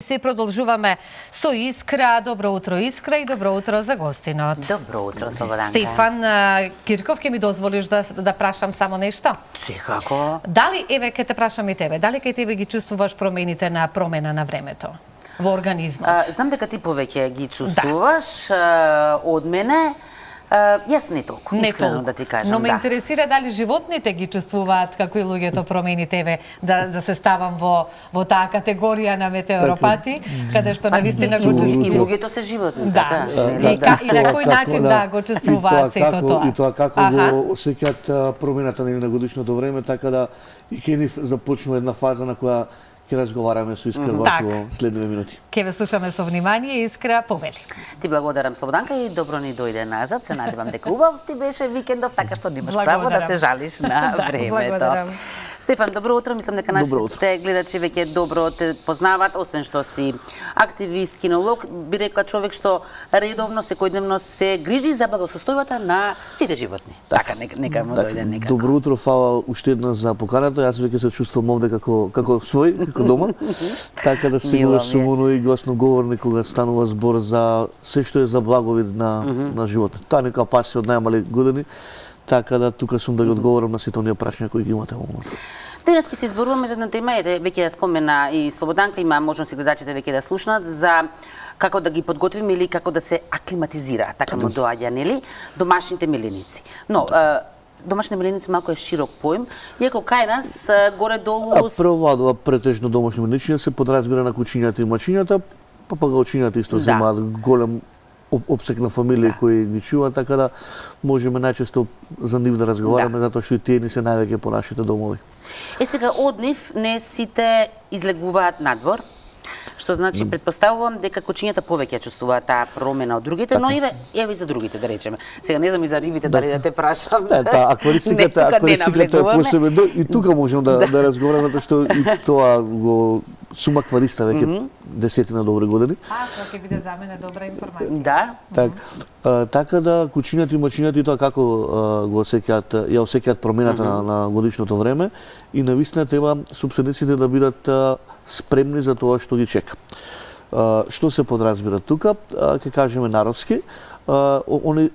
Се продолжуваме со Искра. Добро утро, Искра, и добро утро за гостинот. Добро утро, Слободанка. Стефан Кирков, ќе ми дозволиш да прашам само нешто? Секако. Дали, еве, ќе те прашам и тебе, дали кај тебе ги чувствуваш промените на промена на времето во организмот? Знам дека ти повеќе ги чувствуваш од мене. Јас не толку, искрено да ти кажам. Но ме интересира дали животните ги чувствуваат како и луѓето промените, еве, да се ставам во таа категорија на метеоропати, каде што навистина го чувствуваат. И луѓето се животни, така? Да. И на кој начин да го чувствуваат сето тоа? И тоа како го осеќаат промената на годишното време, така да и ќе ни започнува една фаза на која ќе разговараме со Искра во следниве минути. Ке ве слушаме со внимание, Искра, повели. Ти благодарам, Слободанка, и добро ни дојде назад. Се надевам дека убав ти беше викендов, така што немаш право да се жалиш на времето. Стефан, добро утро. Мислам дека нашите гледачи веќе добро те познаваат, освен што си активист, кинолог, би рекла човек што редовно, секојдневно се грижи за благосостојбата на сите животни. Така, нека му дојде некако. Добро утро, фала уште една за поканата. Јас веќе се чувствувам овде како свој, како дома. Така да сигурно сум оној гласноговорник кога станува збор за се што е за благовид на животот. Таа нека паси од најмали години. Така да тука сум да ги одговорам на сите оние прашања кои ги имате во моментот. Денес ќе се зборуваме за една тема, веќе ја спомена и Слободанка, има можност и гледачите веќе да слушнат за како да ги подготвиме или како да се аклиматизираат, така му доаѓа, нели, домашните миленици. Но домашни миленици малку е широк поим, иако кај нас горе-долу превладува претежно домашни миленици, се подразбира на кучињата и мачињата, па гаучињата исто земаат голем опсек на фамилија кои ги чуваат, така да можеме најчесто за нив да разговараме, затоа што и тие ни се највеќе по нашите домови. Сега од нив не сите излегуваат надвор, што значи претпоставувам дека кучињата повеќе чувствуваат таа промена од другите, но еве и за другите да речеме. Сега не знам и за рибите дали да те прашам. Акваристиката е посебно и тука можеме да разговараме, затоа што и тоа го сум аквариста веќе десетина добри години. Тоа ќе биде за мене добра информација. Да. Така да кучињата и мачињата и тоа како го осеќаат промената на годишното време и навистина треба сопствениците да бидат спремни за тоа што ги чека. Што се подразбира тука, ќе кажеме народски, они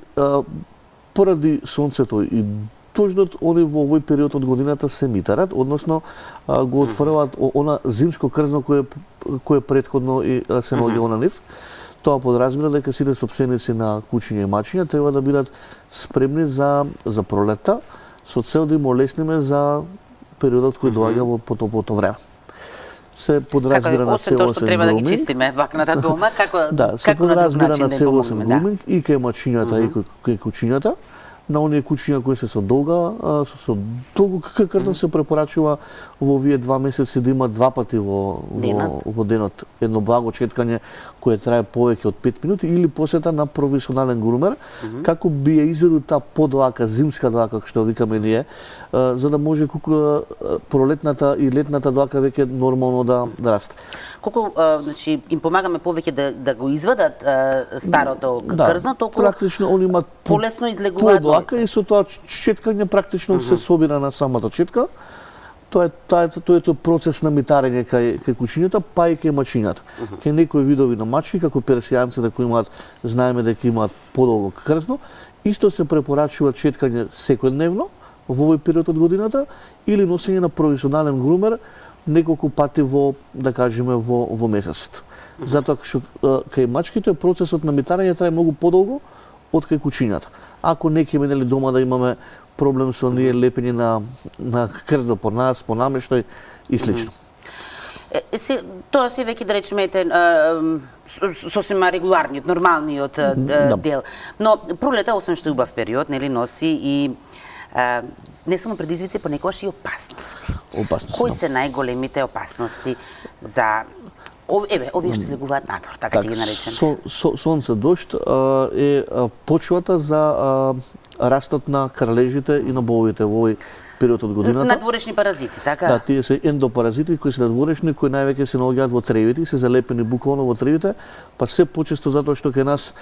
поради сонцето и дождот, они во овој период од годината се митарат, односно го отфрлаат она зимско крзно кое претходно и се наоѓа на нив. Тоа подразбира дека сите сопственици на кучиња и мачиња треба да бидат спремни за пролетта, со цел да им олесниме за периодот кој доаѓа во потоплото време. Се подразбира на целосен груминг. Што треба да ги чистиме вакната дома, како се подразбира на целосен груминг и кај мачињата и кај кучињата. На оние кучиња кои се со долго крдно се препорачува во овие 2 месеци да има 2 пати во денот едно благо четкање кое трае повеќе од 5 минути или посета на професионален грумер, како би ја изеду таа подлака, зимска длака, што викаме ние, за да може пролетната и летната длака веќе нормално да расте. Колку значи им помагаме повеќе да го извадат старото крзно, толку практично они имаат полесно излегуваат подлака и со тоа четкање практично се собира на самата четка. Тоа е процес на митарење кај кучињата, па и кај мачињата. Кај некои видови на мачки, како персијанците кои имаат, знаеме дека имаат подолго крзно, исто се препорачува четкање секојдневно во овој период од годината или носење на професионален грумер неколку пати да кажеме, во месецот. Затоа што кај мачките процесот на митарење трае многу подолго од кај кучињата. Ако не ќе минели дома да имаме проблем со ние лепење на крзо по нас, по намештај и слично. Тоа се веќе да речеме сосема регуларниот, нормалниот дел. Но пролета, освен што е убав период, нели носи и не само предизвици, понекогаш и опасности. Кои се најголемите опасности за овие што излегуваат надвор, така ќе ги наречеме? Сонце, дожд е почвата за растот на кралежите и на боловите во овој период од годината. Надворешни паразити, така? Да, тие се ендопаразити кои се надворешни, кои највеќе се наоѓаат во тревите, се залепени буквално во тревите, па се почесто затоа што кај нас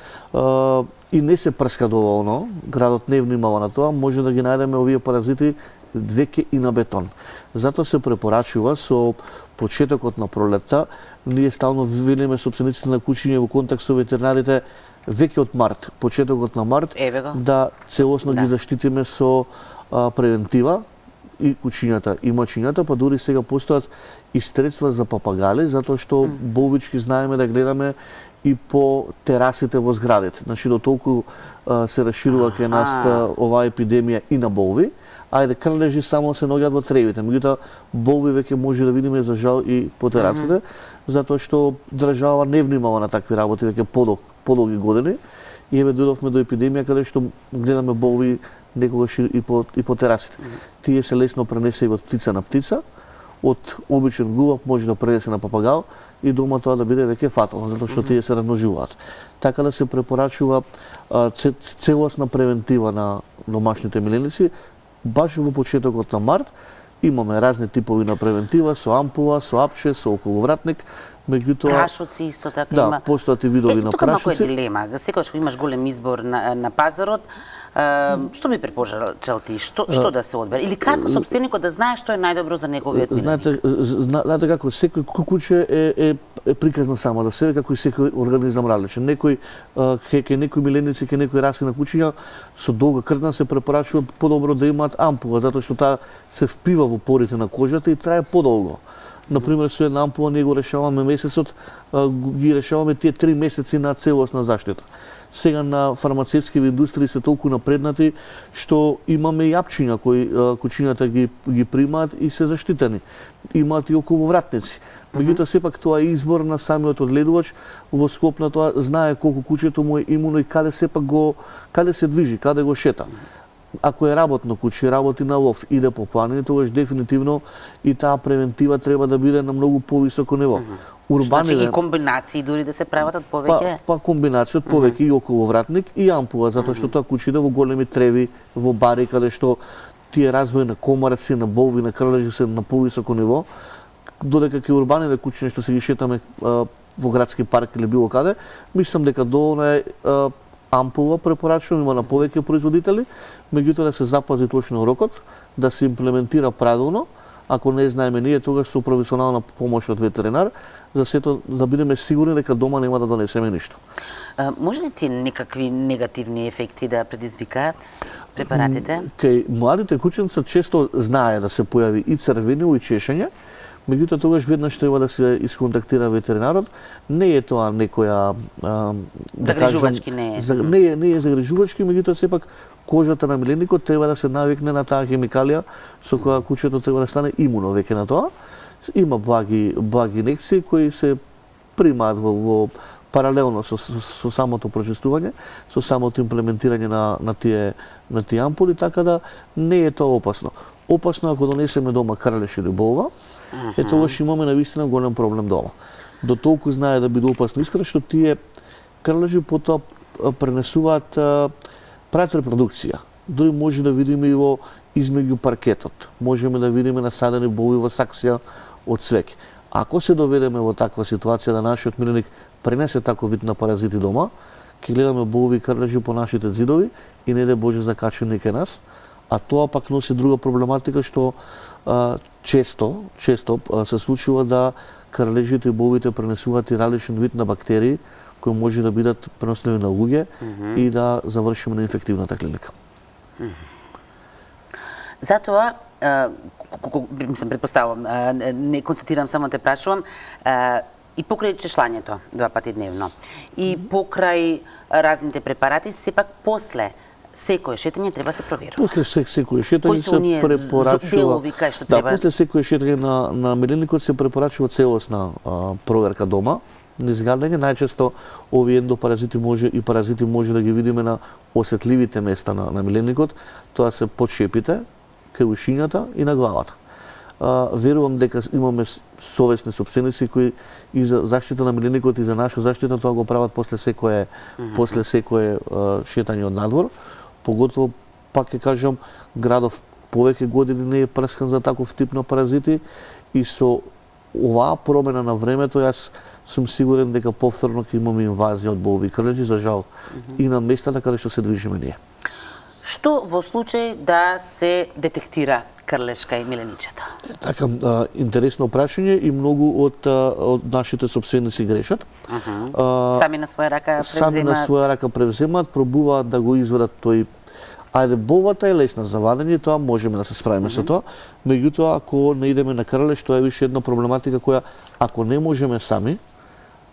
и не се прска доволно, градот не внимава на тоа, може да ги најдеме овие паразити веќе и на бетон. Затоа се препорачува со почетокот на пролетта, ние стално велиме собствениците на куќиња во контакт со ветеринарите веќе од март, почетокот на март, да целосно ги заштитиме со превентива и куќињата и мачињата, па дури сега постојат и средства за папагали, затоа што болвички знаеме да гледаме и по терасите во зградите. Значи, до толку се расширува кај нас оваа епидемија и на болви, ајде крлежи само се наоѓаат во тревите, меѓутоа болви веќе може да видиме за жал и по терасите, затоа што држава не внимава на такви работи веќе подолги години и еве дојдовме до епидемија каде што гледаме болви некогаш и по терасите. Тие се лесно пренесеви од птица на птица, од обичен гулаб може да пренесе на папагал и дома тоа да биде веќе фатално, затоа што тие се размножуваат. Така да се препорачува целосна превентива на домашните миленици. Баш во почетокот на март имаме разни типови на превентива, со ампула, со апче, со околовратник, меѓутоа прашоци исто така има. Да, постојат и видови на прашоци. Тука малку е дилема. Секогаш кога имаш голем избор на пазарот, што би препорачал ти? Што да се одбере? Или како сопственикот да знае што е најдобро за неговиот миленик? Знаете како секој куќе е приказна сама за себе, како и секој организам различен. Некој кај некои миленици, кај некои раси на куќиња со долга крдна се препорачува подобро да имаат ампула, затоа што таа се впива во порите на кожата и трае подолго. Например, со една ампула ние го решаваме месецот, ги решаваме тие 3 месеци на целосна заштита. Сега на фармацевтските индустрии се толку напреднати што имаме и апчиња кои куќињата ги примаат и се заштитени. Имаат и околовратници. Меѓутоа сепак тоа е избор на самиот одгледувач, во склоп на тоа знае колку куќето му е имуно и каде сепак каде се движи, каде го шета. Ако е работно куќе, работи на лов, иде по планини, тогаш дефинитивно и таа превентива треба да биде на многу повисоко ниво. Значи и комбинации дури да се прават од повеќе? Па комбинација од повеќе и околовратник и ампула, затоа што тоа куќе иде во големи треви, во бари, каде што тие развој на комарци, на болви, на крлежи се на повисоко ниво, додека кај урбаните куќиња што се ги шетаме во градски парк или било каде, мислам дека доволно е ампула препорачувам, има на повеќе производители, меѓутоа да се запази точно рокот, да се имплементира правилно, ако не знаеме ние, тогаш со професионална помош од ветеринар, за сето да бидеме сигурни дека дома нема да донесеме ништо. Може ли ти некакви негативни ефекти да предизвикаат препаратите? Кај младите кученца често знае да се појави и црвениво и чешење, меѓутоа тогаш веднаш треба да се исконтактира ветеринарот. Не е тоа некоја загрижувачки не е. Не е загрижувачки, меѓутоа сепак кожата на миленикот треба да се навикне на таа хемикалија со која кучето треба да стане имуно веќе на тоа. Има благи инекции кои се примаат во паралелно со самото прочистување, со самото имплементирање на тие ампули, така да не е тоа опасно. Опасно ако донесеме дома крлеш или болва, тогаш имаме навистина голем проблем дома. До толку знае да биде опасно искра, што тие крлежи потоа пренесуваат, прават репродукција. Дори може да видиме и во измеѓу паркетот. Можеме да видиме насадени болви во саксија од свеќе. Ако се доведеме во таква ситуација да нашиот миленик пренесе таков вид на паразити дома, ќе гледаме болви и крлежи по нашите зидови и не дај Боже закачени кај нас, а тоа пак носи друга проблематика што често се случува да крлежите и болвите пренесуваат и различен вид на бактерии кои може да бидат преносливи на луѓе и да завршиме на инфективната клиника. Затоа, мислам, предпоставувам, не констатирам, само те прашувам, и покрај чешлањето 2 пати дневно, и покрај разните препарати, сепак после секое шетање треба се проверува. После секое шетање се препорачува. Да, после секое шетање на миленикот се препорачува целосна проверка дома, низгадање. Најчесто овие ендопаразити и паразити може да ги видиме на осетливите места на миленикот, тоа се под шепите, кај ушињата и на главата. Верувам дека имаме совесни сопственици кои и за заштита на миленикот и за наша заштита тоа го прават после секое шетање од надвор. Поготово, пак ќе кажам, градов повеќе години не е прскан за таков тип на паразити и со оваа промена на времето јас сум сигурен дека повторно ќе имаме инвазија од болви и крлежи, за жал, и на местата каде што се движиме ние. Што во случај да се детектира Крлешка и Миленичето? Така, интересно прашање и многу од нашите собственици грешат. Сами на своја рака превземаат. Сами на своја рака превземаат, пробуваат да го извадат тој. Ајде, болвата е лесна за вадење, тоа можеме да се справиме со тоа. Меѓутоа, ако не идеме на крлеш, тоа е више една проблематика која, ако не можеме сами,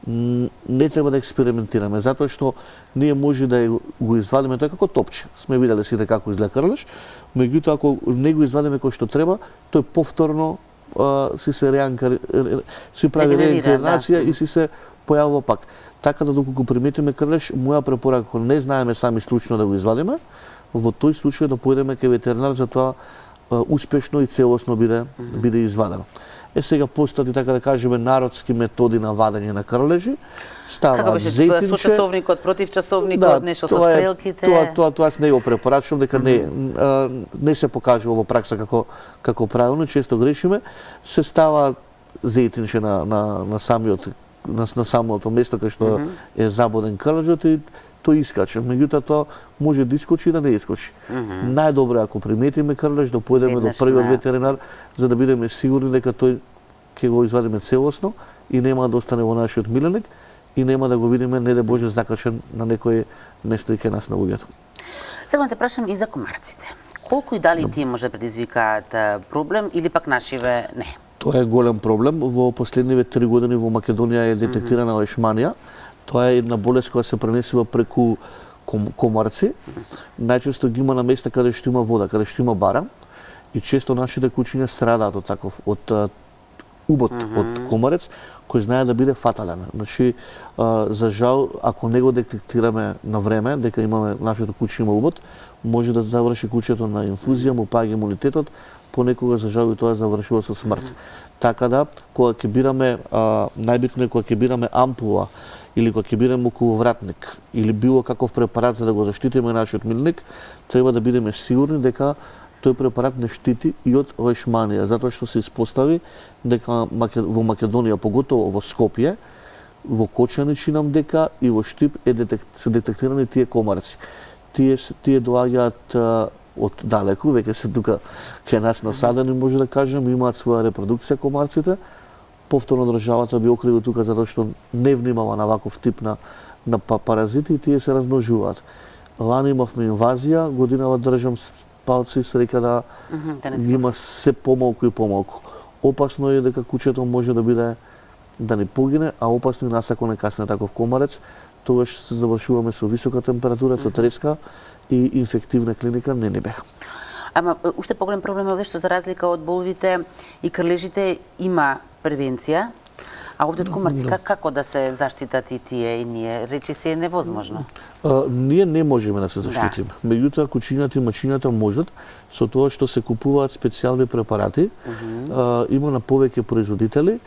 не треба да експериментираме, затоа што ние може да го извадиме тоа како топче. Сме виделе сите како изгледа крлеш, меѓутоа ако не го извадиме кој што треба, тој повторно си прави реинкарнација и си се појавува пак. Така да доколку приметиме крлеш, моја препорака, ако не знаеме сами случно да го извадиме, во тој случај да појдеме кај ветеринар за тоа успешно и целосно биде извадено. Сега постојат, така да кажеме, народски методи на вадење на крлежи. Ставаат зејтинче. Со часовникот, против часовникот, нешто со стрелките. Тоа не го препорачувам, дека не се покажува во пракса како правилно, често грешиме. Се става зејтинче на самото место кај што е забоден крлежот и тој искача. Меѓутоа тоа може да искочи и да не искочи. Најдобро ако приметиме крлеж да појдеме до првиот ветеринар за да бидеме сигурни дека тој ќе го извадиме целосно и нема да остане во нашиот миленик и нема да го видиме не да Боже закачен на некое место и кај нас на луѓето. Сега те прашам и за комарците. Колку и дали тие може да предизвикаат проблем или пак нашиве не? Тоа е голем проблем. Во последниве 3 години во Македонија е детектирана лешманија. Тоа е една болест која се пренесува преку комарци. Најчесто ги има на места каде што има вода, каде што има бара и често нашите кучиња страдаат од таков убот од комарец кој знае да биде фатален. Значи, за жал, ако не го детектираме на време дека имаме нашето куче има убот, може да заврши кучето на инфузија, му паѓа имунитетот, понекога за жал и тоа завршува со смрт. Така да, кога ќе бираме, најбитно е кога ќе бираме ампула или кога ќе бираме околовратник или било каков препарат за да го заштитиме нашиот милник, треба да бидеме сигурни дека тој препарат не штити и од лешманија, затоа што се испостави дека во Македонија, поготово во Скопје, во Кочаничи нам дека и во Штип се детектирани тие комарци. Тие доаѓаат од далеку, веќе се тука кај нас насадени, може да кажем, имаат своја репродукција комарците. Повторно државата би окриви тука затоа што не внимава на ваков тип на паразити и тие се размножуваат. Лани имавме инвазија, годинава држам палци срека да ги има се помалку и помалку. Опасно е дека кучето може да биде да ни погине, а опасно и нас ако не касне таков комарец, тогаш се завршуваме со висока температура, со треска и инфективна клиника не беха. Ама уште поголем проблем е овде што за разлика од боловите и крлежите има превенција, а овде од комарци како да се заштитат и тие и ние? Речи се е невозможно. Ние не можеме да се заштитиме. Меѓутоа кучињата и мачињата можат со тоа што се купуваат специјални препарати. Има на повеќе производители.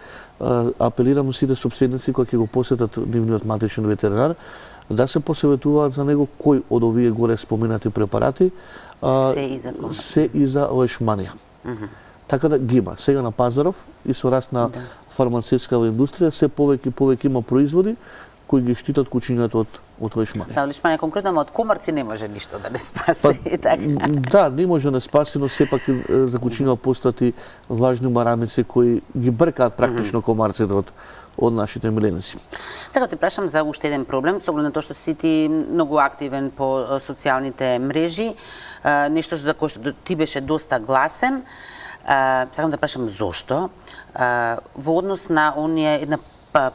Апелирам сите собственици кои ќе го посетат нивниот матичен ветеринар да се посоветуваат за него кој од овие горе споменати препарати се и за лешманија. Така да ги има. Сега на пазаров и со раст на фармацевскава индустрија се повеќе има производи кои ги штитат кучињата од лешманија. Да, лешманија конкретно, од комарци не може ништо да не спаси, така. Да, не може да не спаси, но сепак за кучиња постојат и важни марамици кои ги бркаат практично комарците од нашите миленици. Сега те прашам за уште еден проблем, со оглед на тоа што си ти многу активен по социјалните мрежи, нешто за кое што ти беше доста гласен. Сакам да прашам зошто во однос на оние една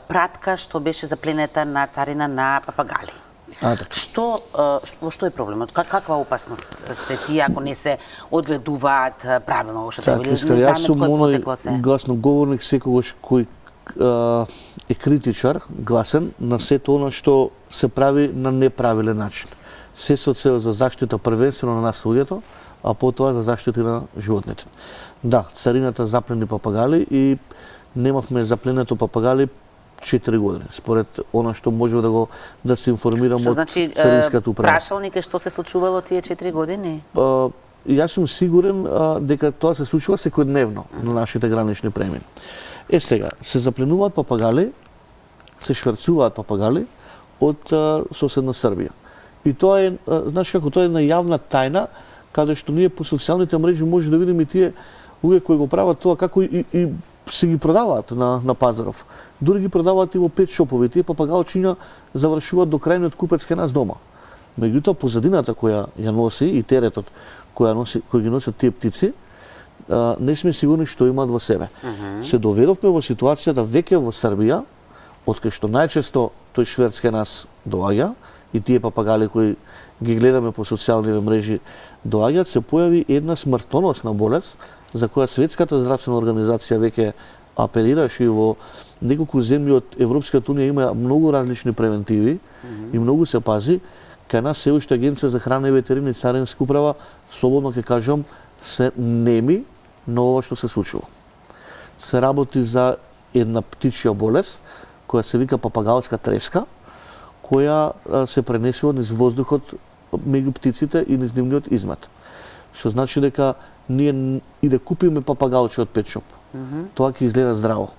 пратка што беше запленета на царина на папагали. Во што е проблемот? Каква опасност се тие ако не се одгледуваат правилно што треба или не знаеме од кој потекло се? Гласноговорник секогаш кој е критичар, гласен на сето она што се прави на неправилен начин. Се со цел за заштита првенствено на нас луѓето, а потоа за заштита на животните. Да, царината заплени папагали и немавме запленето папагали 4 години, според она што може да се информирам од царинската управа. Прашалник е што се случувало тие 4 години? Јас сум сигурен дека тоа се случува секојдневно на нашите гранични премини. Сега, се запленуваат папагали, се шверцуваат папагали од соседна Србија. И тоа е, знаеш како, тоа е една јавна тајна каде што ние по социјалните мрежи може да видиме и тие луѓе кои го прават тоа како и се ги продаваат на пазаров. Дури ги продаваат и во пет шопови. Тие папагалчиња завршуваат до крајниот купец кај нас дома. Меѓутоа позадината која ја носи и теретот кој ги носат тие птици, не сме сигурни што имаат во себе. Се доведовме во ситуацијата веќе во Србија, откај што најчесто тој шверц кај нас доаѓа и тие папагали кои ги гледаме по социјалните мрежи доаѓаат, се појави една смртоносна болест за која Светската здравствена организација веќе апелираше и во неколку земји од Европската унија има многу различни превентиви и многу се пази. Кај нас се уште Агенција за храна и ветерина и Царинска управа, слободно ќе кажам, се неми на ова што се случува. Се работи за една птичја болест која се вика папагалска треска, која се пренесува низ воздухот меѓу птиците и низ нивниот измет. Што значи дека ние и да купиме папагалче од пет шоп, тоа ќе изгледа здраво.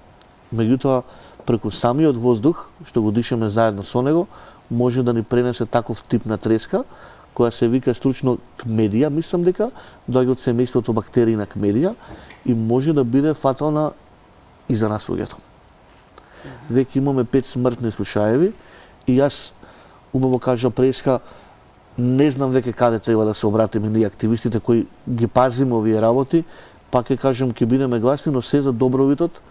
Меѓутоа, преку самиот воздух, што го дишаме заедно со него, може да ни пренесе таков тип на треска, која се вика стручно кмедија, мислам дека доаѓа од семејството бактерии на кмедија и може да биде фатална и за нас луѓето. Веќе имаме 5 смртни случаеви и јас убаво кажа преска, не знам веќе каде треба да се обратиме ние активистите кои ги пазиме овие работи, пак ќе кажам ќе бидеме гласни, но се за добровитот,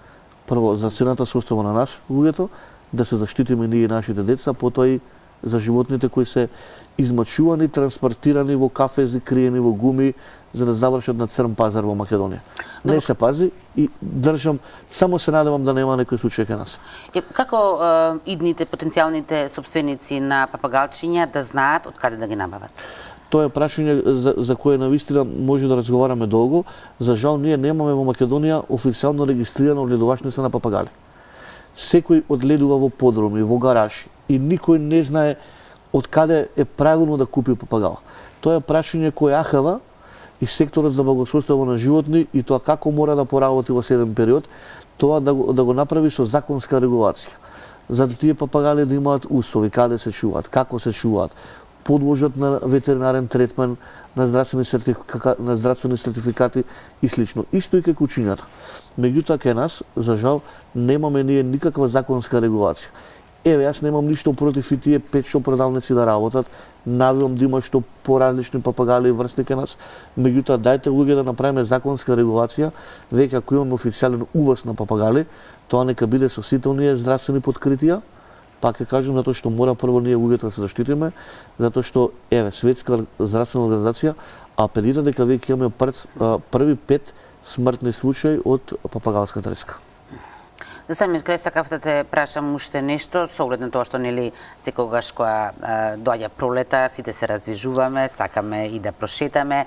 прво за силната состава на нас луѓето, да се заштитиме ние и нашите деца, потоа и за животните кои се измачувани, транспортирани во кафези, криени во гуми, за да завршат на црн пазар во Македонија. Не се пази и држам, само се надевам да нема некој случај кај нас. Како идните потенцијалните собственици на папагалчиња да знаат од каде да ги набават? Тоа е прашање за кое навистина може да разговараме долго. За жал ние немаме во Македонија официјално регистрирана одледувачница на папагали. Секој одледува во подруми, во гаражи и никој не знае од каде е правилно да купи папагал. Тоа е прашање кое АХВ и секторот за благосостојство на животни и тоа како мора да поработи во седен период, тоа да го направи со законска регулација. За да тие папагали да имаат услови, каде се чуваат, како се чуваат, подложат на ветеринарен третман, на здравствени сертификати и слично. Исто и кај кучињата. Меѓутоа кај нас, за жал, немаме ние никаква законска регулација. Еве, јас немам ништо против и тие пет шоп продавници да работат, навивам да има што поразлични папагали и врсти кај нас, меѓутоа дајте луѓе да направиме законска регулација, веќе ако имаме официјален увоз на папагали, тоа нека биде со сите оние здравствени подкритија. Пак ќе кажам затоа што мора прво ние луѓето да се заштитиме, затоа што еве Светска здравствена организација апелира дека веќе имаме први 5 смртни случаи од папагалска треска. За самиот крај сакав да те прашам уште нешто, со оглед на тоа што нели секогаш кога доаѓа пролета, сите се раздвижуваме, сакаме и да прошетаме.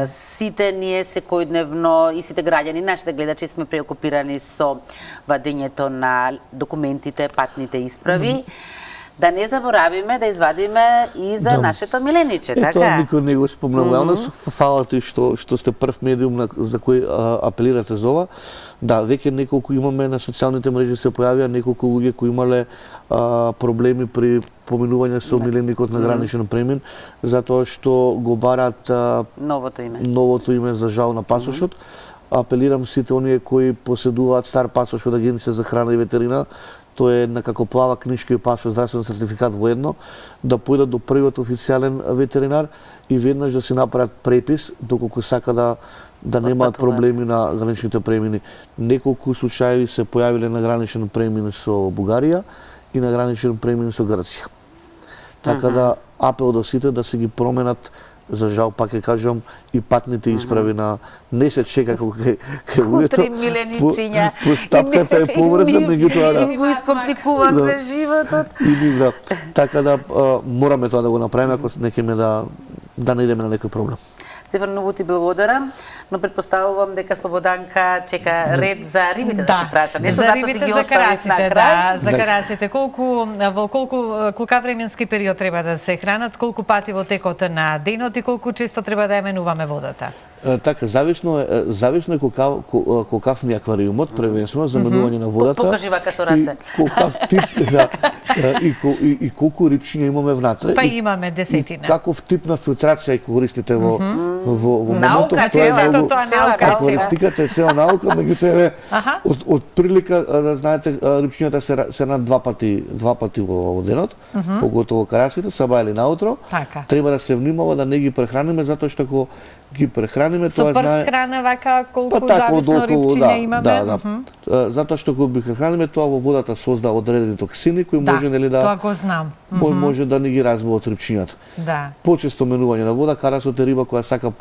Сите ние секојдневно и сите граѓани, нашите гледачи сме преокупирани со вадењето на документите, патните исправи. Да не заборавиме да извадиме и за нашето милениче, така? Тоа никој не го спомнува. Фала ти што сте прв медиум за кој апелирате за ова. Да, веќе неколку имаме на социјалните мрежи се појавија неколку луѓе кои имале проблеми при поминување со миленикот на граничен премин, затоа што го барат новото име за жал на пасошот. Апелирам сите оние кои поседуваат стар пасош од Агенција за храна и ветерина, тоа е некако плава книжка и пасош здравствен сертификат во едно, да појдат до првиот официјален ветеринар и веднаш да си направат препис доколку сака да немаат проблеми на граничните премини. Неколку случаи се појавиле на граничен премин со Бугарија и на граничен премин со Грција. Така да апел до сите да се ги променат, за жал пак ќе кажам, и патните исправи на не се чека како кај луѓето. Утри миленичиња. Постапката е поврза, меѓутоа да. И го искомпликувавме животот. Да. Така да мораме тоа да го направиме ако не ќе да не идеме на некој проблем. Стефан, многу ти благодарам, но предпоставувам дека Слободанка чека ред за рибите да се праша. Нешто за затоа рибите, ти ги за оставив на крај. Да, за карасите. Во колку временски период треба да се хранат, колку пати во текот на денот и колку често треба да ја менуваме водата? Така, зависно е колкав ни аквариумот, првенствено за менување на водата. Покажи вака со раце. Колкав тип, да, и колку рибчиња имаме внатре. Па имаме десетина. Каков тип на филтрација користите во моментот. Наука, тоа наука. Акваристиката е цела наука, меѓутоа од прилика да знаете рибчињата се на два пати во денот, поготово карасите, саба или наутро. Така. Треба да се внимава да не ги прехраниме затоа што ако ги прехраниме тоа знае. Со прст храна вака колку зависно рибчиња имаме. Да. Затоа што ако ги прехраниме тоа во водата создава одредени токсини кои може нели да тоа го знам. Може да не ги развиваат рибчињата. Да. Почесто менување на вода, карасот е риба која сака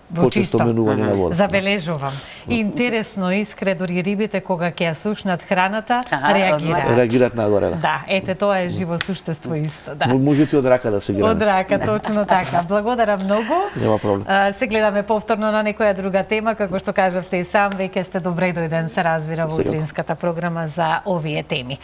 почесто менување на вода. Забележувам. Интересно, искре, дури рибите кога ќе ја сушнат храната, реагираат нагоре. Да, ете тоа е живо суштество исто, да. Можете од рака да се ги Од рака, точно така. Благодарам многу. Нема проблем. Се гледаме повторно на некоја друга тема, како што кажавте и сам, веќе сте добре дојден, се разбира во утринската програма за овие теми.